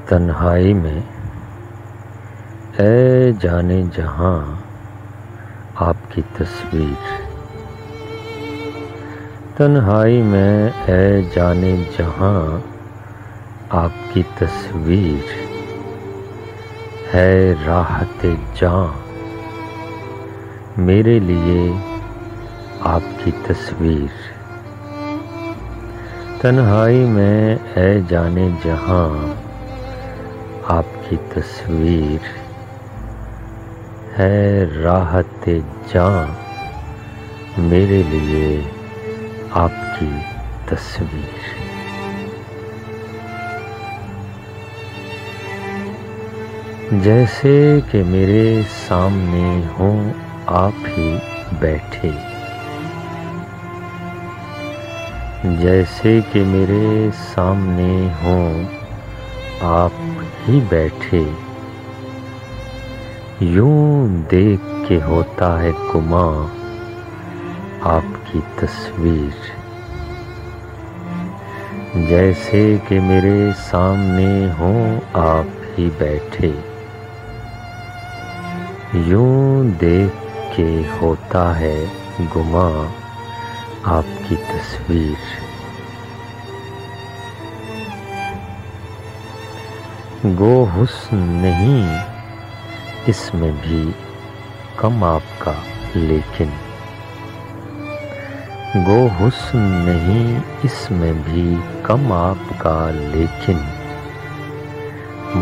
تنہائی میں اے جانے جہاں آپ کی تصویر، تنہائی میں اے جانے جہاں آپ کی تصویر ہے راحت جاں، میرے لیے آپ کی تصویر، تنہائی میں اے جانے جہاں آپ کی تصویر ہے راحت جاں، میرے لیے آپ کی تصویر۔ جیسے کہ میرے سامنے ہوں آپ ہی بیٹھے، جیسے کہ میرے سامنے ہوں آپ ہی بیٹھے، یوں دیکھ کے ہوتا ہے گماں آپ کی تصویر، جیسے کہ میرے سامنے ہوں آپ ہی بیٹھے، یوں دیکھ کے ہوتا ہے گماں آپ کی تصویر۔ گو حسن نہیں اس میں بھی کم آپ کا لیکن، گو حسن نہیں اس میں بھی کم آپ کا لیکن،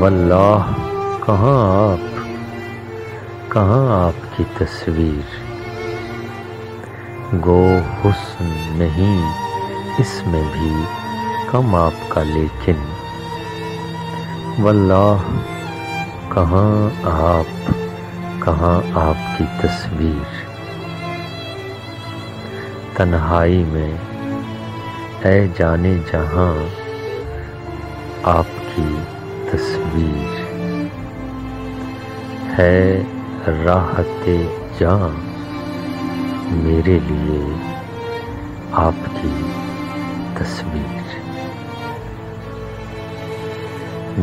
واللہ کہاں آپ کی تصویر۔ گو حسن نہیں اس میں بھی کم آپ کا لیکن، واللہ کہاں آپ کی تصویر۔ تنہائی میں اے جانے جہاں آپ کی تصویر ہے راحت جاں، میرے لیے آپ کی تصویر۔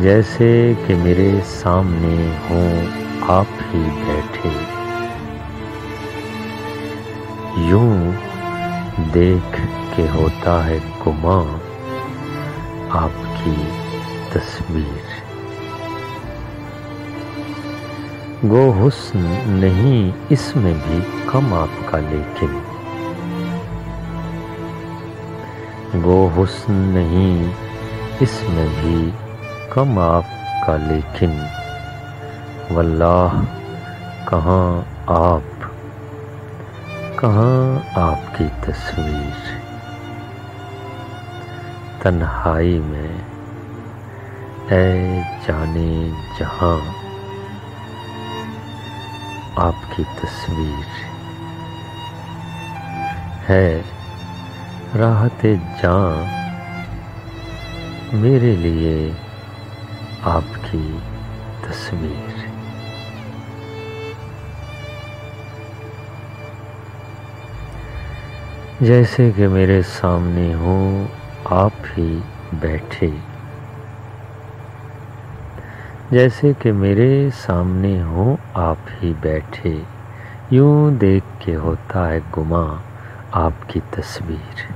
جیسے کہ میرے سامنے ہوں آپ ہی بیٹھے، یوں دیکھ کے ہوتا ہے گماں آپ کی تصویر۔ گو حسن نہیں اس میں بھی کم آپ کا لیکن، گو حسن نہیں اس میں بھی کم آپ کا لیکن، واللہ کہاں آپ کی تصویر۔ تنہائی میں اے جانے جہاں آپ کی تصویر ہے راحت جاں، میرے لیے آپ کی تصویر۔ جیسے کہ میرے سامنے ہوں آپ ہی بیٹھے، جیسے کہ میرے سامنے ہوں آپ ہی بیٹھے، یوں دیکھ کے ہوتا ہے گماں آپ کی تصویر۔